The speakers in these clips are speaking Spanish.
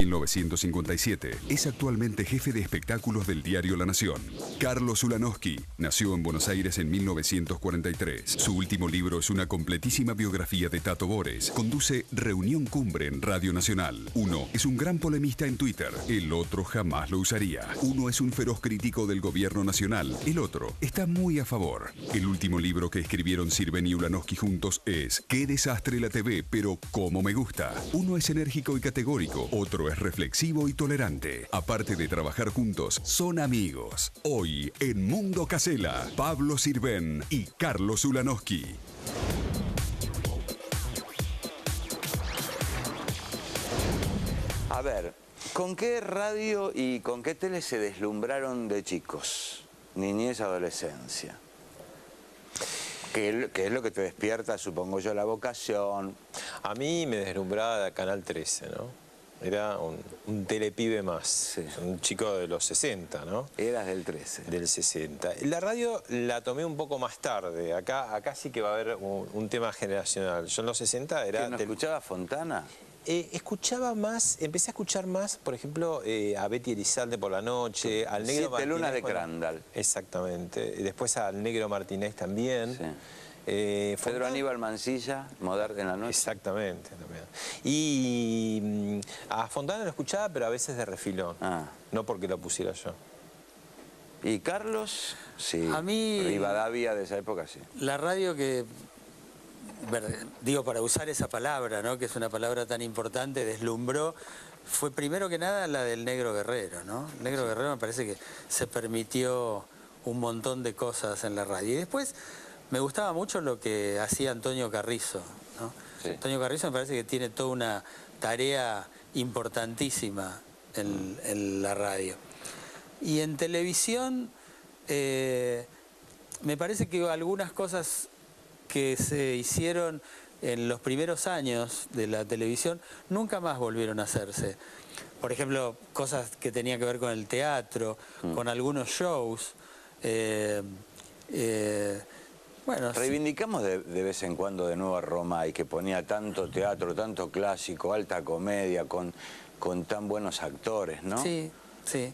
1957. Es actualmente jefe de espectáculos del diario La Nación. Carlos Ulanowski nació en Buenos Aires en 1943. Su último libro es una completísima biografía de Tato Bores. Conduce Reunión Cumbre en Radio Nacional. Uno es un gran polemista en Twitter. El otro jamás lo usaría. Uno es un feroz crítico del gobierno nacional. El otro está muy a favor. El último libro que escribieron Sirven y Ulanowski juntos es Qué desastre la TV, pero cómo me gusta. Uno es enérgico y categórico, otro es reflexivo y tolerante. Aparte de trabajar juntos, son amigos. Hoy, en Mundo Casela, Pablo Sirven y Carlos Ulanowski. A ver, ¿con qué radio y con qué tele se deslumbraron de chicos? Niñez, adolescencia. ¿Qué es lo que te despierta, supongo yo, la vocación? A mí me deslumbraba Canal 13, ¿no? Era un telepibe más, sí. Un chico de los 60, ¿no? Eras del 13. Del 60. La radio la tomé un poco más tarde, acá sí que va a haber un tema generacional. Yo en los 60 era... ¿Que no escuchaba Fontana? Escuchaba más, empecé a escuchar más, por ejemplo, a Betty Elizalde por la noche, al Negro Martínez. 7 lunas de Crandall. Exactamente. Después al Negro Martínez también. Sí. Pedro Aníbal Mancilla, Moderna en la noche. Exactamente, también. Y a Fontana lo escuchaba, pero a veces de refilón. No porque lo pusiera yo. ¿Y Carlos? Sí. A mí... Rivadavia de esa época, sí. La radio que... Digo, para usar esa palabra, ¿no? Que es una palabra tan importante, deslumbró, fue primero que nada la del Negro Guerrero, ¿no? El Negro Guerrero me parece que se permitió un montón de cosas en la radio. Y después me gustaba mucho lo que hacía Antonio Carrizo, ¿no? Sí. Antonio Carrizo me parece que tiene toda una tarea importantísima en la radio. Y en televisión me parece que algunas cosas que se hicieron en los primeros años de la televisión nunca más volvieron a hacerse. Por ejemplo, cosas que tenían que ver con el teatro, con algunos shows. Bueno, reivindicamos de vez en cuando de nuevo a Romay, que ponía tanto teatro, tanto clásico, alta comedia, con tan buenos actores, ¿no? Sí. Sí,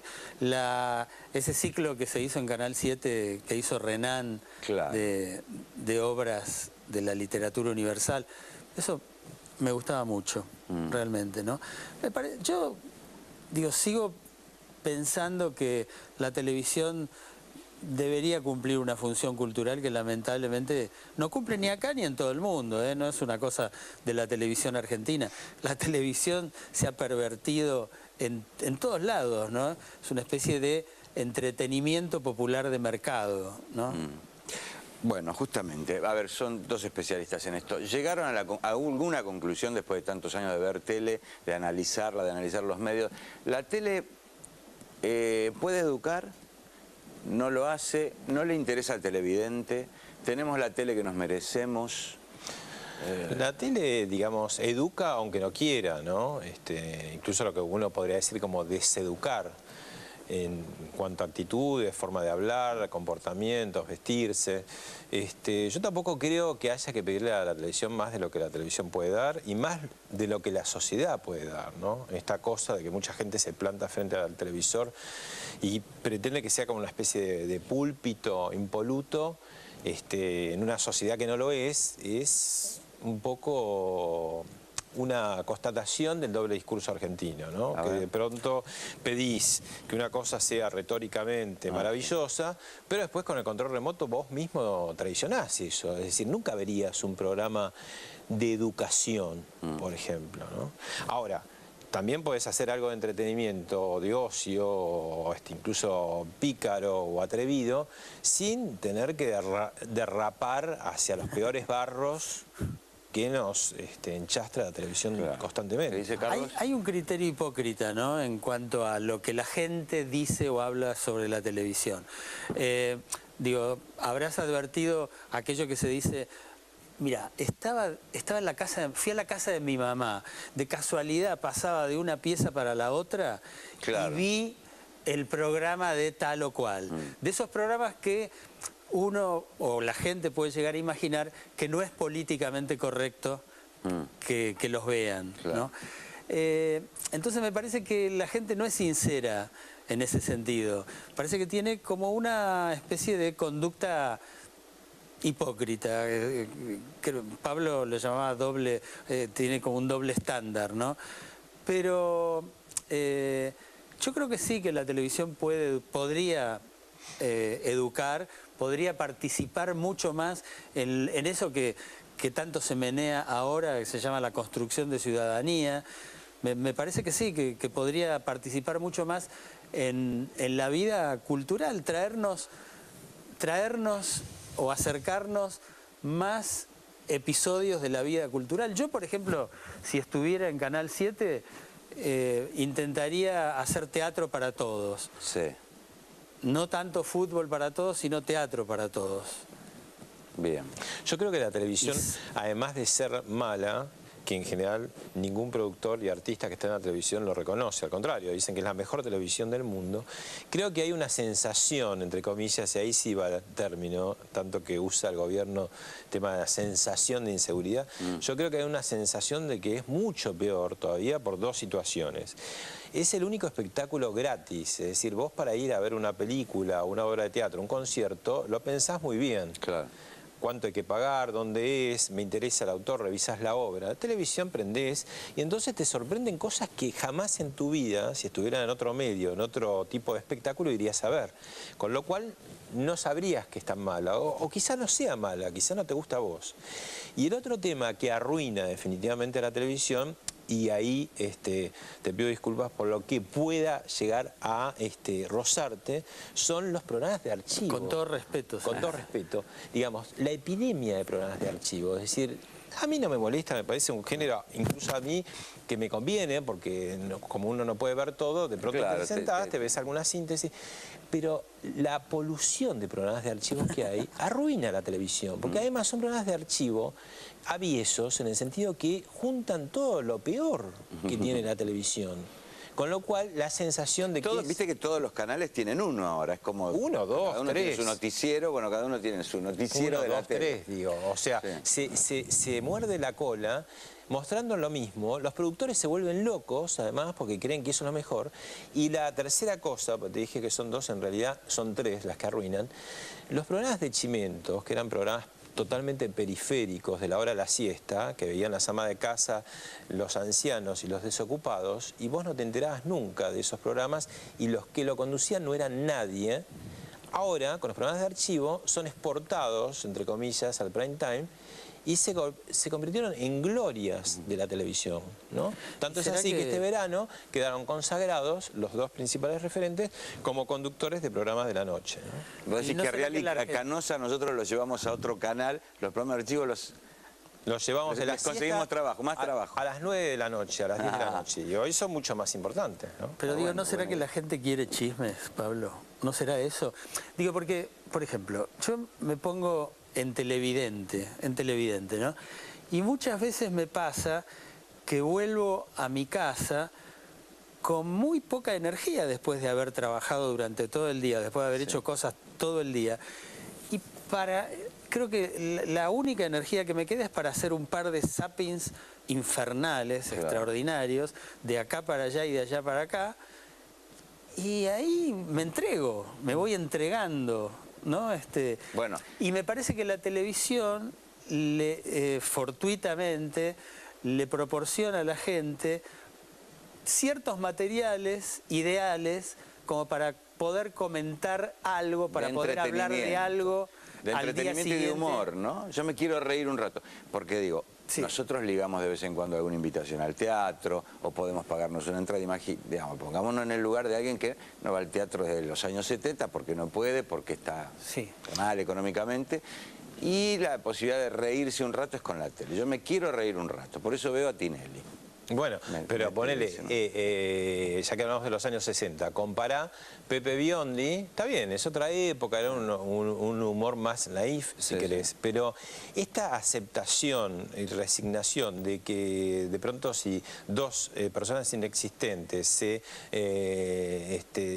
ese ciclo que se hizo en Canal 7, que hizo Renan, claro, de obras de la literatura universal, eso me gustaba mucho, realmente, ¿no? Yo, digo, sigo pensando que la televisión debería cumplir una función cultural que lamentablemente no cumple ni acá ni en todo el mundo, ¿eh? No es una cosa de la televisión argentina. La televisión se ha pervertido en todos lados, ¿no? Es una especie de entretenimiento popular de mercado, ¿no? Bueno, justamente, a ver, son dos especialistas en esto. ¿Llegaron a alguna conclusión después de tantos años de ver tele, de analizarla, de analizar los medios? ¿La tele puede educar? ¿No lo hace? ¿No le interesa al televidente? ¿Tenemos la tele que nos merecemos? La tele, digamos, educa aunque no quiera, ¿no? Incluso lo que uno podría decir como deseducar en cuanto a actitudes, forma de hablar, comportamientos, vestirse. Yo tampoco creo que haya que pedirle a la televisión más de lo que la televisión puede dar y más de lo que la sociedad puede dar, ¿no? Esta cosa de que mucha gente se planta frente al televisor y pretende que sea como una especie de púlpito impoluto, en una sociedad que no lo es un poco una constatación del doble discurso argentino, ¿no? Que de pronto pedís que una cosa sea retóricamente maravillosa, pero después con el control remoto vos mismo traicionás eso. Es decir, nunca verías un programa de educación, por ejemplo, ¿no? Ahora, también podés hacer algo de entretenimiento, de ocio, o incluso pícaro o atrevido, sin tener que derrapar hacia los peores barros que nos enchastra la televisión constantemente. ¿Dice Carlos? Hay un criterio hipócrita, ¿no?, en cuanto a lo que la gente dice o habla sobre la televisión. Digo, habrás advertido aquello que se dice: mira, estaba en la casa, fui a la casa de mi mamá, de casualidad pasaba de una pieza para la otra, claro, y vi el programa de tal o cual. De esos programas que uno o la gente puede llegar a imaginar que no es políticamente correcto que los vean, claro, ¿no? Entonces me parece que la gente no es sincera en ese sentido. Parece que tiene como una especie de conducta hipócrita. Pablo lo llamaba doble, tiene como un doble estándar, ¿no? Pero yo creo que sí, que la televisión podría educar, podría participar mucho más en eso que tanto se menea ahora, que se llama la construcción de ciudadanía. Me parece que sí, que podría participar mucho más en la vida cultural, traernos o acercarnos más episodios de la vida cultural. Yo, por ejemplo, si estuviera en Canal 7, intentaría hacer teatro para todos. Sí. No tanto fútbol para todos, sino teatro para todos. Bien. Yo creo que la televisión, además de ser mala, que en general ningún productor y artista que está en la televisión lo reconoce, al contrario, dicen que es la mejor televisión del mundo, creo que hay una sensación, entre comillas, y ahí sí va el término, tanto que usa el gobierno el tema de la sensación de inseguridad, yo creo que hay una sensación de que es mucho peor todavía por dos situaciones. Es el único espectáculo gratis, es decir, vos para ir a ver una película, una obra de teatro, un concierto, lo pensás muy bien. Claro. Cuánto hay que pagar, dónde es, me interesa el autor, revisás la obra. La televisión prendés y entonces te sorprenden cosas que jamás en tu vida, si estuvieran en otro medio, en otro tipo de espectáculo, irías a ver. Con lo cual no sabrías que es tan mala, o quizá no sea mala, quizá no te gusta a vos. Y el otro tema que arruina definitivamente la televisión, y ahí te pido disculpas por lo que pueda llegar a rozarte, son los programas de archivo. Con todo respeto. Con todo respeto. Digamos, la epidemia de programas de archivo, es decir, a mí no me molesta, me parece un género, incluso a mí, que me conviene, porque como uno no puede ver todo, de pronto claro, te sentás, te ves alguna síntesis, pero la polución de programas de archivos que hay arruina la televisión, porque además son programas de archivo aviesos, en el sentido que juntan todo lo peor que tiene la televisión. Con lo cual, la sensación de que... Viste que todos los canales tienen uno ahora, es como... Uno, dos, cada uno tres. tiene su noticiero, bueno, cada uno tiene su noticiero de la tele. Tres, digo. O sea, sí. se muerde la cola mostrando lo mismo. Los productores se vuelven locos, además, porque creen que eso es lo mejor. Y la tercera cosa, porque te dije que son dos, en realidad son tres las que arruinan. Los programas de Chimentos, que eran programas totalmente periféricos de la hora de la siesta, que veían las amas de casa, los ancianos y los desocupados, y vos no te enterabas nunca de esos programas, y los que lo conducían no eran nadie. Ahora, con los programas de archivo, son exportados, entre comillas, al prime time, y se convirtieron en glorias de la televisión, ¿no? Tanto es así que este verano quedaron consagrados los dos principales referentes como conductores de programas de la noche, ¿no? Vos decís que a Real y a Canosa nosotros los llevamos a otro canal, los programas de archivo los llevamos de la siesta, conseguimos trabajo, más trabajo. A las 9 de la noche, a las 10 de la noche, y hoy son mucho más importantes, ¿no? Pero digo, ¿no será que la gente quiere chismes, Pablo? ¿No será eso? Digo, porque, por ejemplo, yo me pongo en televidente, ¿no? Y muchas veces me pasa que vuelvo a mi casa con muy poca energía después de haber trabajado durante todo el día, después de haber hecho cosas todo el día. Y creo que la única energía que me queda es para hacer un par de zappings infernales, extraordinarios, de acá para allá y de allá para acá. Y ahí me entrego, me voy entregando, ¿no? Bueno. Y me parece que la televisión fortuitamente le proporciona a la gente ciertos materiales ideales como para poder comentar algo, para poder hablar de algo de entretenimiento y de humor, ¿no? Yo me quiero reír un rato, porque digo, nosotros ligamos de vez en cuando alguna invitación al teatro, o podemos pagarnos una entrada, digamos, pongámonos en el lugar de alguien que no va al teatro desde los años 70 porque no puede, porque está mal económicamente, y la posibilidad de reírse un rato es con la tele. Yo me quiero reír un rato, por eso veo a Tinelli. Bueno, pero ponele, ya que hablamos de los años 60, compará Pepe Biondi, está bien, es otra época, era un humor más naif, si querés, pero esta aceptación y resignación de que de pronto si dos personas inexistentes se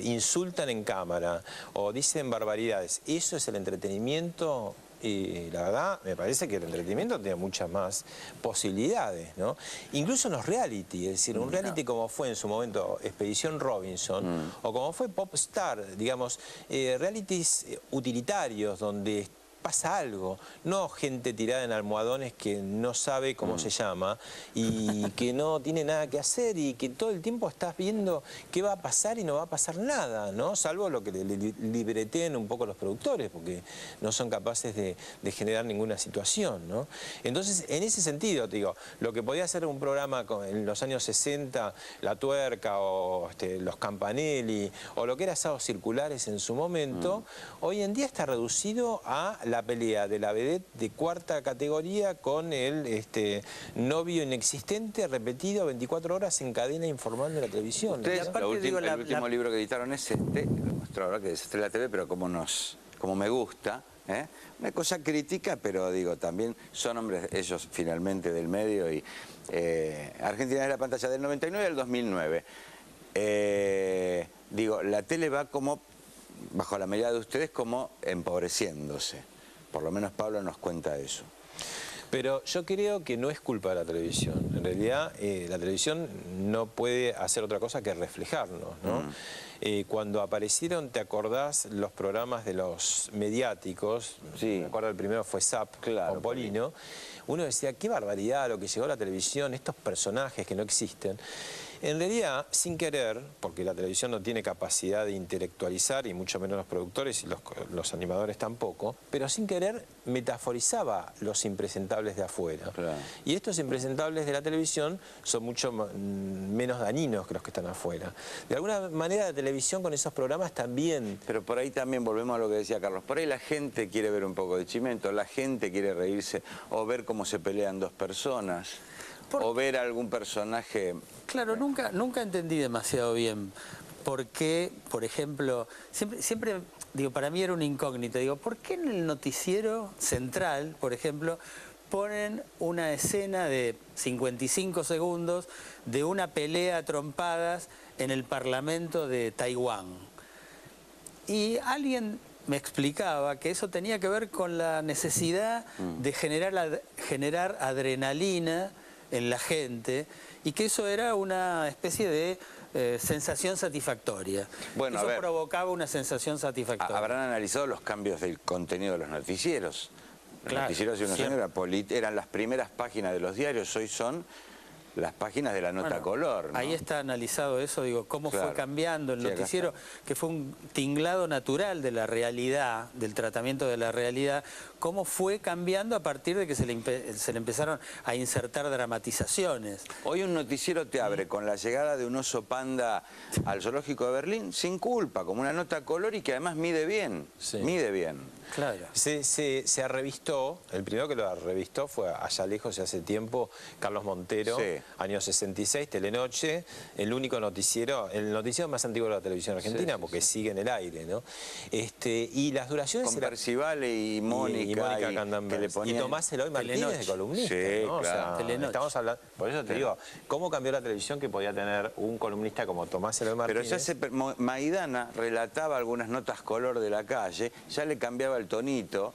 insultan en cámara o dicen barbaridades, ¿eso es el entretenimiento y la verdad me parece que el entretenimiento tiene muchas más posibilidades, ¿no? Incluso en los reality, es decir, un reality como fue en su momento Expedición Robinson o como fue Popstar, digamos, realities utilitarios donde pasa algo, no gente tirada en almohadones que no sabe cómo se llama y que no tiene nada que hacer y que todo el tiempo estás viendo qué va a pasar y no va a pasar nada, ¿no? Salvo lo que le libreteen un poco los productores, porque no son capaces de generar ninguna situación, ¿no? Entonces, en ese sentido, te digo, lo que podía ser un programa en los años 60, La Tuerca o los Campanelli, o lo que era Sábados Circulares en su momento, hoy en día está reducido a la pelea de la vedette de cuarta categoría con el novio inexistente repetido 24 horas en cadena informando en la televisión. Ustedes, el último libro que editaron es lo muestro ahora, que es Estrella TV, pero como me gusta, una cosa crítica, pero digo, también son hombres ellos finalmente del medio y Argentina es la pantalla del 99 al 2009. Digo, la tele va como, bajo la medida de ustedes, como empobreciéndose. Por lo menos Pablo nos cuenta eso. Pero yo creo que no es culpa de la televisión. En realidad, la televisión no puede hacer otra cosa que reflejarnos, ¿no? Cuando aparecieron, ¿te acordás los programas de los mediáticos? Sí. Me acuerdo el primero fue Zap, claro, con Polino. Uno decía, qué barbaridad lo que llegó a la televisión, estos personajes que no existen. En realidad, sin querer, porque la televisión no tiene capacidad de intelectualizar, y mucho menos los productores y los animadores tampoco, pero sin querer metaforizaba los impresentables de afuera. Claro. Y estos impresentables de la televisión son mucho menos dañinos que los que están afuera. De alguna manera la televisión con esos programas también... Pero por ahí también volvemos a lo que decía Carlos, por ahí la gente quiere ver un poco de Chimento, la gente quiere reírse o ver cómo se pelean dos personas. O ver a algún personaje... Claro, nunca entendí demasiado bien por qué, por ejemplo, siempre digo, para mí era una incógnita, digo, ¿por qué en el noticiero central, por ejemplo, ponen una escena de 55 segundos de una pelea a trompadas en el Parlamento de Taiwán? Y alguien me explicaba que eso tenía que ver con la necesidad de generar adrenalina en la gente y que eso era una especie de sensación satisfactoria. Bueno, eso provocaba una sensación satisfactoria. ¿Habrán analizado los cambios del contenido de los noticieros? Los noticieros hace unos años eran las primeras páginas de los diarios, hoy son las páginas de la nota color, ¿no? Ahí está analizado eso, digo, cómo fue cambiando el noticiero, que fue un tinglado natural de la realidad, del tratamiento de la realidad, cómo fue cambiando a partir de que se le empezaron a insertar dramatizaciones. Hoy un noticiero te abre con la llegada de un oso panda al zoológico de Berlín sin culpa, como una nota color y que además mide bien, mide bien. Claro. Se revistó, el primero que lo revistó fue allá lejos y hace tiempo, Carlos Montero, año 66, Telenoche, el único noticiero, el noticiero más antiguo de la televisión argentina, porque sigue en el aire, ¿no? Y las duraciones... Con Percivale y Mónica y Tomás Eloy Martínez de columnista, ¿no? Claro. O sea, estamos hablando, por eso te digo, ¿cómo cambió la televisión que podía tener un columnista como Tomás Eloy Martínez? Pero ya Maidana relataba algunas notas color de la calle, ya le cambiaba el tonito,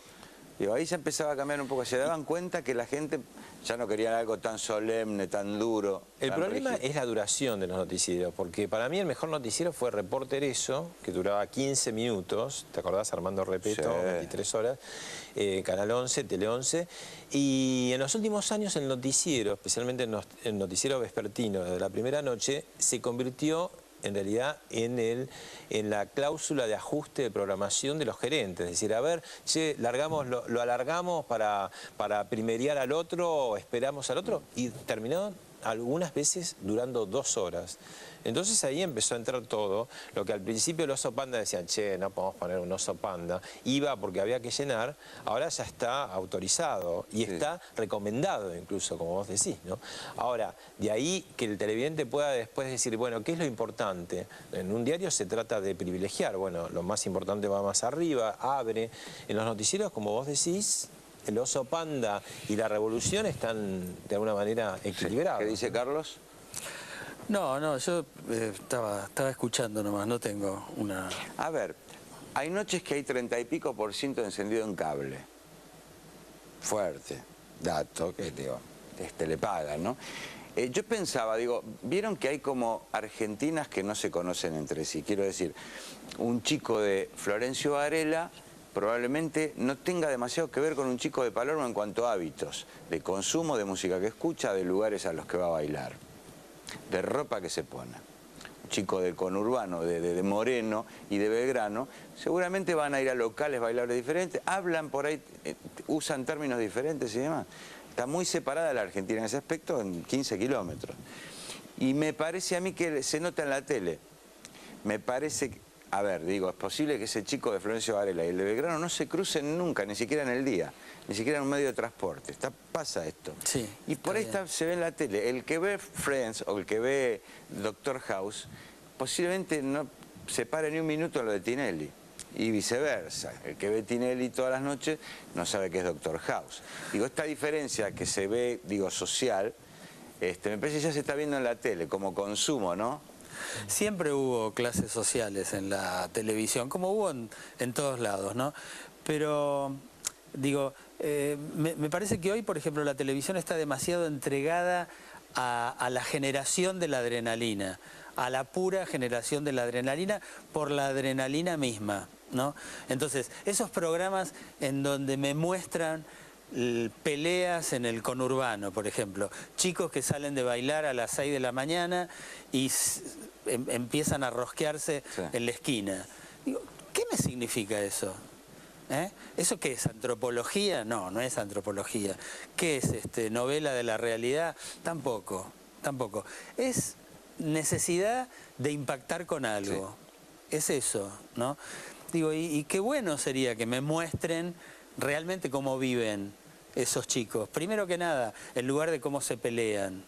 digo, ahí se empezaba a cambiar un poco, se daban cuenta que la gente ya no quería algo tan solemne, tan duro. El problema es la duración de los noticieros, porque para mí el mejor noticiero fue Reporter Eso, que duraba 15 minutos, ¿te acordás? Armando Repeto, 23 horas, Canal 11, Tele 11, y en los últimos años el noticiero, especialmente el noticiero vespertino de la primera noche, se convirtió en realidad en la cláusula de ajuste de programación de los gerentes. Es decir, a ver, che, lo alargamos para primerear al otro o esperamos al otro, y terminó algunas veces durando 2 horas. Entonces ahí empezó a entrar todo, lo que al principio el oso panda decían, che, no podemos poner un oso panda, iba porque había que llenar, ahora ya está autorizado y está recomendado incluso, como vos decís, ¿no? Ahora, de ahí que el televidente pueda después decir, bueno, ¿qué es lo importante? En un diario se trata de privilegiar, bueno, lo más importante va más arriba, abre. En los noticieros, como vos decís, el oso panda y la revolución están de alguna manera equilibrados. ¿Qué dice Carlos? No, yo estaba escuchando nomás, no tengo una... A ver, hay noches que hay 30 y pico % de encendido en cable. fuerte dato que digo, le pagan, ¿no? Yo pensaba, digo, vieron que hay como argentinas que no se conocen entre sí. Quiero decir, un chico de Florencio Varela probablemente no tenga demasiado que ver con un chico de Palermo en cuanto a hábitos, de consumo, de música que escucha, de lugares a los que va a bailar, de ropa que se pone. Un chico del conurbano, de Moreno y de Belgrano, seguramente van a ir a locales bailables diferentes, hablan por ahí, usan términos diferentes y demás. Está muy separada la Argentina en ese aspecto, en 15 kilómetros. Y me parece a mí que se nota en la tele. Me parece, a ver, digo, es posible que ese chico de Florencio Varela y el de Belgrano no se crucen nunca, ni siquiera en el día, ni siquiera en un medio de transporte. Pasa esto. Sí, y por ahí se ve en la tele. El que ve Friends o el que ve Doctor House, posiblemente no se pare ni un minuto en lo de Tinelli. Y viceversa, el que ve Tinelli todas las noches no sabe qué es Doctor House. Digo, esta diferencia que se ve, digo, social, me parece que ya se está viendo en la tele, como consumo, ¿no? Siempre hubo clases sociales en la televisión, como hubo en todos lados, ¿no? Pero, digo, me parece que hoy, por ejemplo, la televisión está demasiado entregada a la generación de la adrenalina, a la pura generación de la adrenalina por la adrenalina misma, ¿no? Entonces, esos programas en donde me muestran peleas en el conurbano, por ejemplo, chicos que salen de bailar a las 6 de la mañana y empiezan a rosquearse en la esquina. Digo, ¿qué me significa eso? ¿Eso qué es? ¿Antropología? No, no es antropología. ¿Qué es novela de la realidad? Tampoco, tampoco. Es necesidad de impactar con algo. Sí. Es eso, ¿no? Digo, y qué bueno sería que me muestren realmente cómo viven esos chicos. Primero que nada, en lugar de cómo se pelean.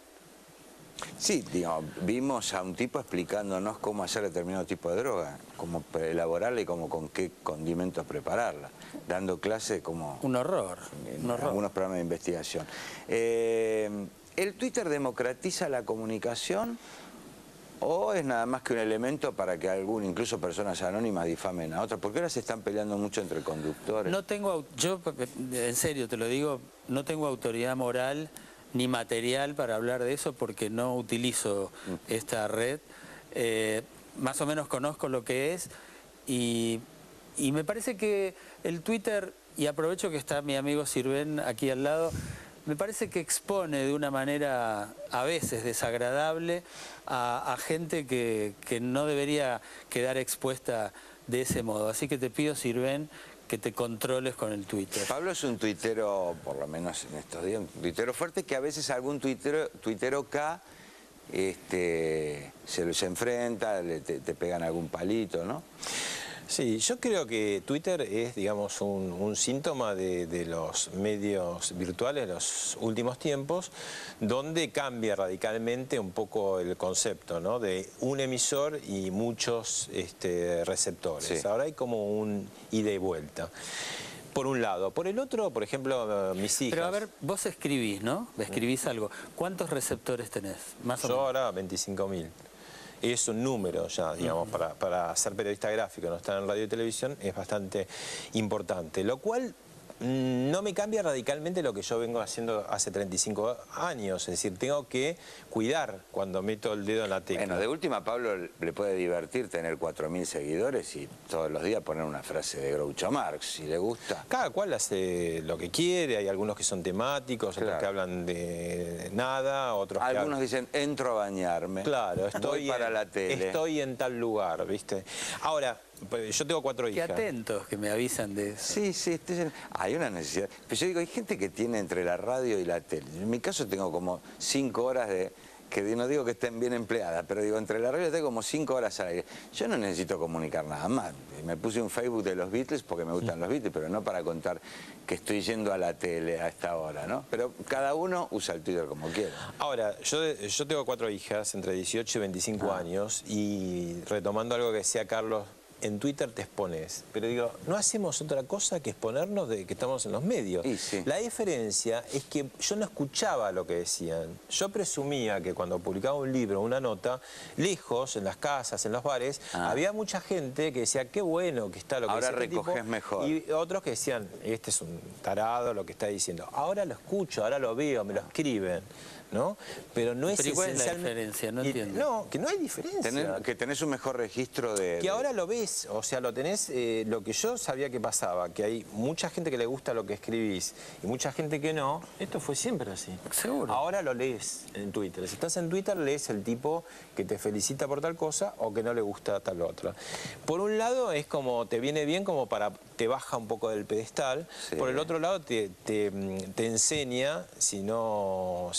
Sí, digamos, vimos a un tipo explicándonos cómo hacer determinado tipo de droga, cómo elaborarla y cómo, con qué condimentos prepararla, dando clase como... Un horror. En algunos programas de investigación. ¿El Twitter democratiza la comunicación o es nada más que un elemento para que incluso personas anónimas difamen a otras? Porque ahora se están peleando mucho entre conductores. No tengo, yo en serio te lo digo, no tengo autoridad moral ni material para hablar de eso porque no utilizo esta red. Más o menos conozco lo que es y me parece que el Twitter, y aprovecho que está mi amigo Sirven aquí al lado, me parece que expone de una manera a veces desagradable a gente que no debería quedar expuesta de ese modo. Así que te pido, Sirven, que te controles con el Twitter. Pablo es un tuitero, por lo menos en estos días, un tuitero fuerte, que a veces algún tuitero acá se enfrenta, te pegan algún palito, ¿no? Sí, yo creo que Twitter es, digamos, un síntoma de los medios virtuales de los últimos tiempos, donde cambia radicalmente un poco el concepto, ¿no? De un emisor y muchos receptores. Sí. Ahora hay como un ida y vuelta. Por un lado. Por el otro, por ejemplo, mis hijas. Pero a ver, vos escribís, ¿no? Escribís algo. ¿Cuántos receptores tenés? Más o menos. Yo ahora 25.000. Es un número ya, digamos, para ser periodista gráfico, no estar en radio y televisión, es bastante importante. Lo cual no me cambia radicalmente lo que yo vengo haciendo hace 35 años. Es decir, tengo que cuidar cuando meto el dedo en la tecla. Bueno, de última, a Pablo le puede divertir tener 4.000 seguidores y todos los días poner una frase de Groucho Marx, si le gusta. Cada cual hace lo que quiere, hay algunos que son temáticos, otros que hablan de nada, otros que algunos dicen, entro a bañarme. Claro, estoy para la tele. Estoy en tal lugar, ¿viste? Ahora, yo tengo 4 hijas. Qué atentos que me avisan de eso. Sí, sí, hay una necesidad. Pero yo digo, hay gente que tiene entre la radio y la tele. En mi caso tengo como 5 horas que no digo que estén bien empleadas, pero digo, entre la radio tengo como 5 horas al aire. Yo no necesito comunicar nada más. Me puse un Facebook de los Beatles porque me gustan los Beatles, pero no para contar que estoy yendo a la tele a esta hora, ¿no? Pero cada uno usa el Twitter como quiera. Ahora, yo tengo 4 hijas entre 18 y 25 años y retomando algo que decía Carlos en Twitter te expones. Pero digo, no hacemos otra cosa que exponernos de que estamos en los medios. Sí. La diferencia es que yo no escuchaba lo que decían. Yo presumía que cuando publicaba un libro, una nota, lejos, en las casas, en los bares, había mucha gente que decía, qué bueno que está lo que ahora dice este recoges tipo. mejor. Y otros que decían, este es un tarado lo que está diciendo. Ahora lo escucho, ahora lo veo, me lo escriben, ¿no? Pero no es ¿Pero cuál es la esencialmente... diferencia? No entiendo. No, que no hay diferencia. Que tenés un mejor registro de... Que ahora lo ves, o sea, lo tenés, lo que yo sabía que pasaba, que hay mucha gente que le gusta lo que escribís y mucha gente que no, esto fue siempre así. Seguro. Ahora lo lees en Twitter. Si estás en Twitter, lees el tipo que te felicita por tal cosa o que no le gusta tal otra. Por un lado es como, te viene bien como te baja un poco del pedestal, Sí. Por el otro lado te enseña, si no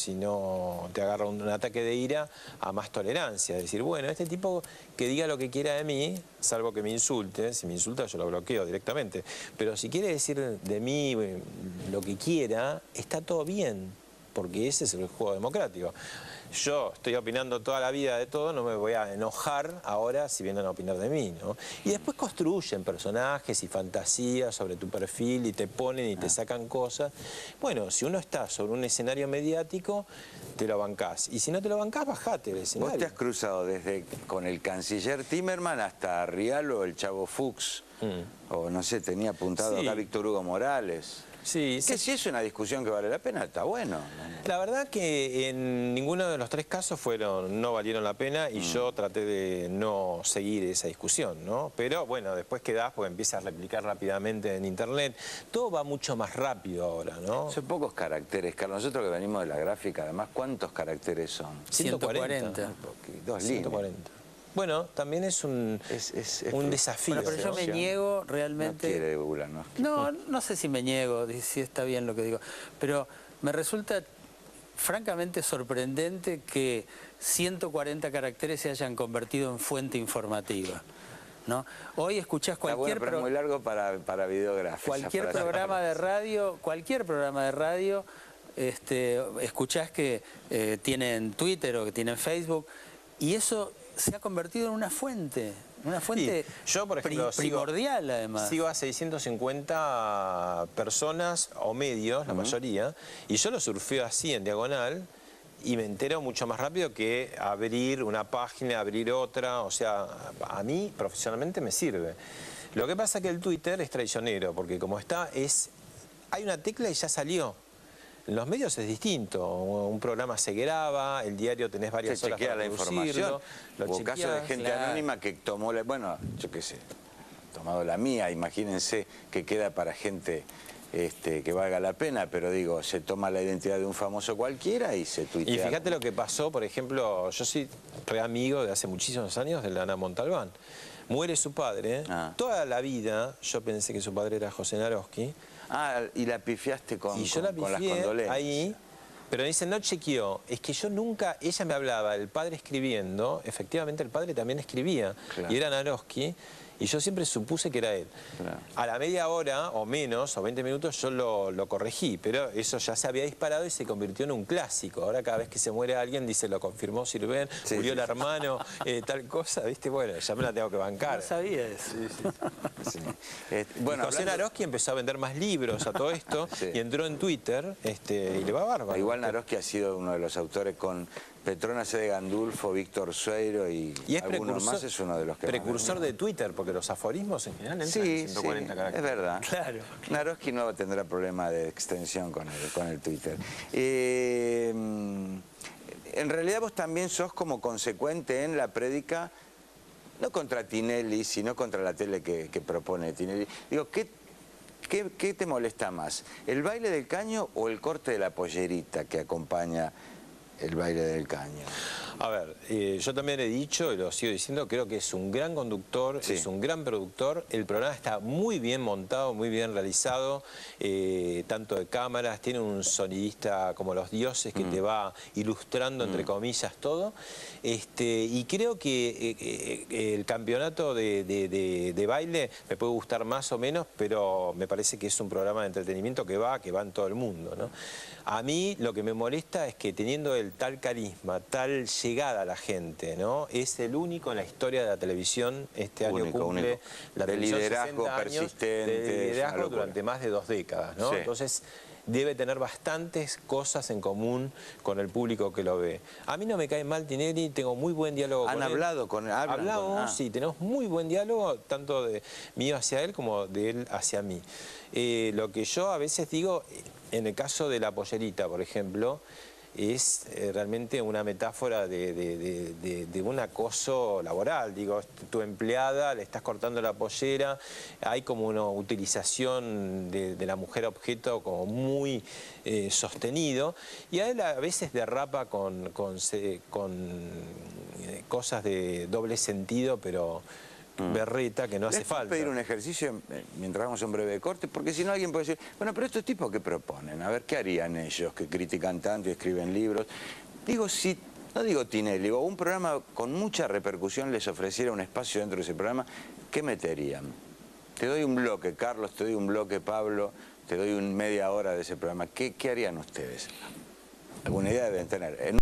te agarra un ataque de ira, a más tolerancia. Es decir, bueno, este tipo que diga lo que quiera de mí, salvo que me insulte, si me insulta yo lo bloqueo directamente, pero si quiere decir de mí lo que quiera, está todo bien, porque ese es el juego democrático. Yo estoy opinando toda la vida de todo, no me voy a enojar ahora si vienen a opinar de mí, ¿no? Y después construyen personajes y fantasías sobre tu perfil y te ponen y te sacan cosas. Bueno, si uno está sobre un escenario mediático, te lo bancás. Y si no te lo bancás, bajate del escenario. Vos te has cruzado desde con el canciller Timerman hasta Rial o el Chavo Fuchs. O no sé, tenía apuntado Sí. acá Víctor Hugo Morales. Sí, Que si es una discusión que vale la pena, está bueno. La verdad que en ninguno de los tres casos no valieron la pena y yo traté de no seguir esa discusión, ¿no? Pero bueno, después quedás porque empiezas a replicar rápidamente en internet. Todo va mucho más rápido ahora, ¿no? Son pocos caracteres, Carlos. Nosotros que venimos de la gráfica, además, ¿cuántos caracteres son? 140. Dos líneas. 140. Bueno, también es un desafío. Bueno, pero yo me niego No realmente... quiere burlarnos. No sé si me niego, si está bien lo que digo, pero me resulta francamente sorprendente que 140 caracteres se hayan convertido en fuente informativa, ¿no? Hoy escuchás Está bueno, pero es muy largo para videógrafos. cualquier programa de radio, escuchás que tienen Twitter o que tienen Facebook, y eso se ha convertido en una fuente Sí, yo, por ejemplo, primordial, además. Sigo a 650 personas o medios, la mayoría, y yo lo surfeo así en diagonal y me entero mucho más rápido que abrir una página, abrir otra. O sea, a mí profesionalmente me sirve. Lo que pasa es que el Twitter es traicionero, porque como está, hay una tecla y ya salió. En los medios es distinto, un programa se graba, el diario tenés varias horas para la información. Hubo casos de gente anónima que tomó, bueno, yo qué sé, tomado la mía, imagínense que queda para gente que valga la pena, pero digo, se toma la identidad de un famoso cualquiera y se tuitea. Y fíjate lo que pasó, por ejemplo, yo soy re amigo de hace muchísimos años de Lana Montalbán. Muere su padre, toda la vida yo pensé que su padre era José Naroski. Y la pifiaste con Y yo la con las pifié condolencias. ahí, pero me dicen, no chequeó. Es que yo nunca, ella me hablaba, el padre escribiendo, efectivamente el padre también escribía, y era Naroski, y yo siempre supuse que era él. Claro. A la media hora o menos, o 20 minutos, yo lo corregí, pero eso ya se había disparado y se convirtió en un clásico. Ahora cada vez que se muere alguien dice, lo confirmó Sirven, murió el hermano, tal cosa, ¿viste? Bueno, ya me la tengo que bancar. No sabía eso. Sí. Bueno, José Naroski empezó a vender más libros a todo esto y entró en Twitter y le va bárbaro. Igual Naroski ha sido uno de los autores con Petrona C. de Gandulfo, Víctor Sueiro y algunos más, es uno de los que precursor de Twitter, porque los aforismos en general entran en 140 caracteres. Es verdad. Claro. Naroski no tendrá problema de extensión con el Twitter. En realidad vos también sos como consecuente en la prédica, no contra Tinelli, sino contra la tele que propone Tinelli. Digo, ¿qué te molesta más? ¿El baile del caño o el corte de la pollerita que acompaña el baile del caño? A ver, yo también he dicho y lo sigo diciendo, creo que es un gran conductor, es un gran productor, el programa está muy bien montado, muy bien realizado, tanto de cámaras, tiene un sonidista como los dioses que te va ilustrando, entre comillas, todo, y creo que el campeonato de baile me puede gustar más o menos, pero me parece que es un programa de entretenimiento que va en todo el mundo, ¿no? A mí lo que me molesta es que teniendo nivel, tal carisma, tal llegada a la gente, ¿no? Es el único en la historia de la televisión. Este año cumple la televisión de liderazgo 60 años persistente, de liderazgo durante más de 2 décadas, ¿no? Sí. Entonces debe tener bastantes cosas en común con el público que lo ve. A mí no me cae mal Tinelli, tengo muy buen diálogo con él. ¿Han hablado con él? Hablamos, sí, tenemos muy buen diálogo, tanto de mío hacia él como de él hacia mí. Lo que yo a veces digo, en el caso de la pollerita, por ejemplo, es realmente una metáfora de un acoso laboral. Digo, tu empleada, le estás cortando la pollera, hay como una utilización de la mujer objeto como muy sostenido, y a él a veces derrapa con cosas de doble sentido, pero berreta, que no hace falta. Pedir un ejercicio mientras vamos a un breve corte, porque si no alguien puede decir, bueno, pero estos tipos ¿qué proponen? A ver, ¿qué harían ellos que critican tanto y escriben libros? Digo, si, no digo Tinelli, digo, un programa con mucha repercusión les ofreciera un espacio dentro de ese programa, ¿qué meterían? Te doy un bloque, Carlos, te doy un bloque, Pablo, te doy media hora de ese programa. ¿Qué harían ustedes? ¿Alguna idea deben tener?